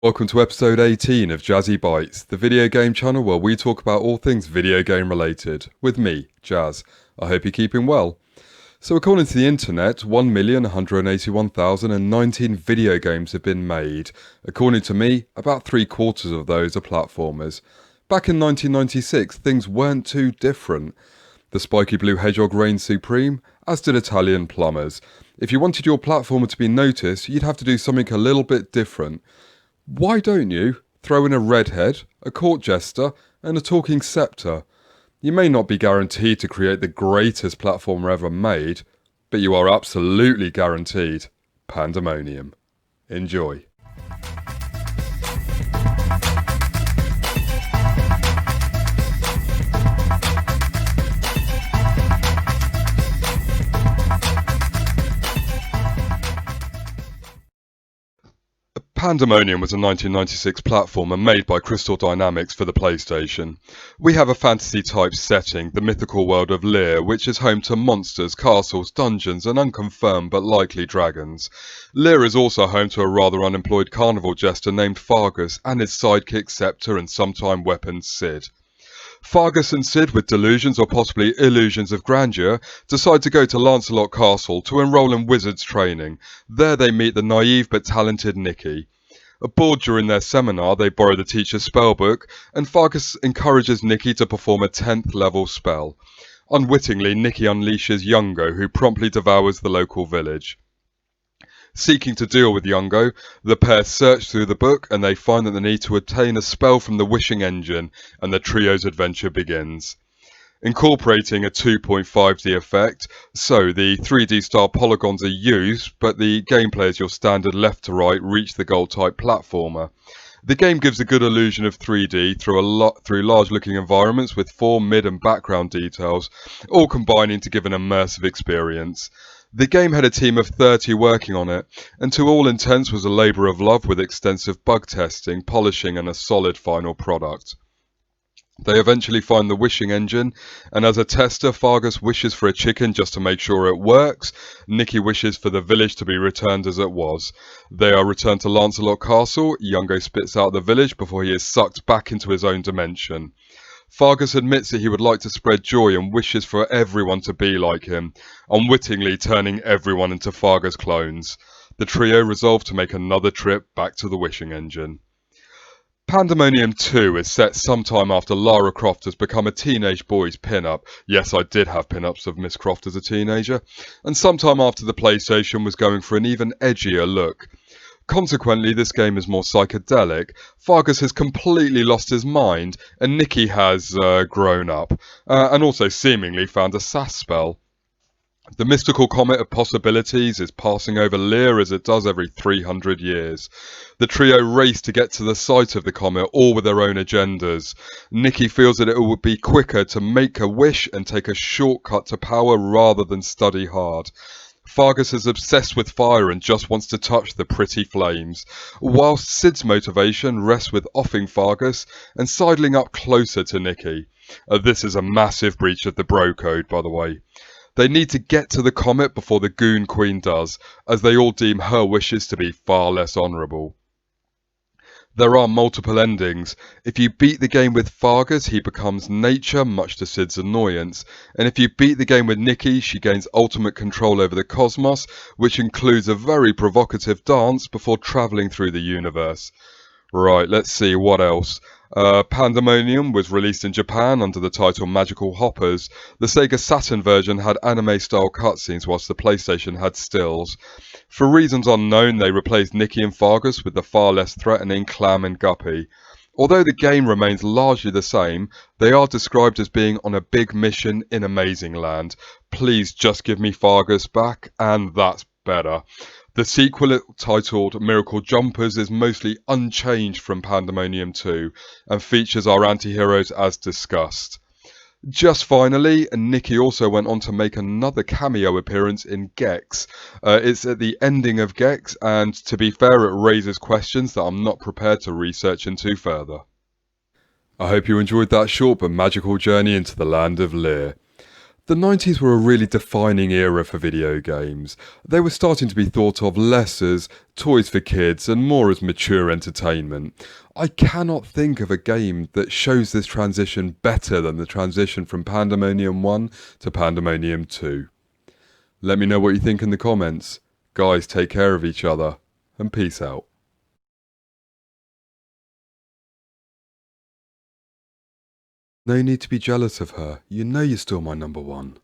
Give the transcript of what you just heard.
Welcome to episode 18 of Jazzy-Bytes, the video game channel where we talk about all things video game related, with me, Jazz. I hope you're keeping well. So according to the internet, 1,181,019 video games have been made. According to me, about 3/4 of those are platformers. Back in 1996, things weren't too different. The spiky blue hedgehog reigned supreme, as did Italian plumbers. If you wanted your platformer to be noticed, you'd have to do something a little bit different. Why don't you throw in a redhead, a court jester, and a talking scepter? You may not be guaranteed to create the greatest platformer ever made, but you are absolutely guaranteed Pandemonium. Enjoy. Pandemonium was a 1996 platformer made by Crystal Dynamics for the PlayStation. We have a fantasy-type setting, the mythical world of Lear, which is home to monsters, castles, dungeons, and unconfirmed but likely dragons. Lear is also home to a rather unemployed carnival jester named Fargus and his sidekick Scepter and sometime weapon Sid. Fargus and Sid, with delusions or possibly illusions of grandeur, decide to go to Lancelot Castle to enroll in wizard's training. There they meet the naive but talented Nikki. Bored during their seminar, they borrow the teacher's spellbook, and Fargus encourages Nikki to perform a 10th level spell. Unwittingly, Nikki unleashes Yungo, who promptly devours the local village. Seeking to deal with Yungo, the pair search through the book and they find that they need to obtain a spell from the wishing engine, and the trio's adventure begins. Incorporating a 2.5D effect, so the 3D style polygons are used, but the gameplay is your standard left to right reach the goal type platformer. The game gives a good illusion of 3D through large looking environments with form, mid and background details, all combining to give an immersive experience. The game had a team of 30 working on it, and to all intents was a labour of love with extensive bug testing, polishing and a solid final product. They eventually find the wishing engine, and as a tester, Fargus wishes for a chicken just to make sure it works. Nikki wishes for the village to be returned as it was. They are returned to Lancelot Castle. Yungo spits out the village before he is sucked back into his own dimension. Fargus admits that he would like to spread joy and wishes for everyone to be like him, unwittingly turning everyone into Fargus clones. The trio resolve to make another trip back to the wishing engine. Pandemonium 2 is set sometime after Lara Croft has become a teenage boy's pin-up. Yes, I did have pin-ups of Miss Croft as a teenager. And sometime after the PlayStation was going for an even edgier look. Consequently, this game is more psychedelic. Fargus has completely lost his mind, and Nikki has grown up, and also seemingly found a SAS spell. The mystical comet of possibilities is passing over Lear as it does every 300 years. The trio race to get to the site of the comet, all with their own agendas. Nikki feels that it would be quicker to make a wish and take a shortcut to power rather than study hard. Fargus is obsessed with fire and just wants to touch the pretty flames, whilst Sid's motivation rests with offing Fargus and sidling up closer to Nikki. This is a massive breach of the bro code, by the way. They need to get to the comet before the Goon Queen does, as they all deem her wishes to be far less honourable. There are multiple endings. If you beat the game with Fargus, he becomes nature, much to Sid's annoyance. And if you beat the game with Nikki, she gains ultimate control over the cosmos, which includes a very provocative dance before travelling through the universe. Right, let's see, what else? Pandemonium was released in Japan under the title Magical Hoppers. The Sega Saturn version had anime-style cutscenes, whilst the PlayStation had stills. For reasons unknown, they replaced Nikki and Fargus with the far less threatening Clam and Guppy. Although the game remains largely the same, they are described as being on a big mission in Amazing Land. Please just give me Fargus back, and that's better. The sequel, titled Miracle Jumpers, is mostly unchanged from Pandemonium 2 and features our anti-heroes as discussed. Just finally, Nikki also went on to make another cameo appearance in Gex. It's at the ending of Gex, and to be fair, it raises questions that I'm not prepared to research into further. I hope you enjoyed that short but magical journey into the land of Lear. The 90s were a really defining era for video games. They were starting to be thought of less as toys for kids and more as mature entertainment. I cannot think of a game that shows this transition better than the transition from Pandemonium 1 to Pandemonium 2. Let me know what you think in the comments. Guys, take care of each other, and peace out. No need to be jealous of her. You know you're still my number one.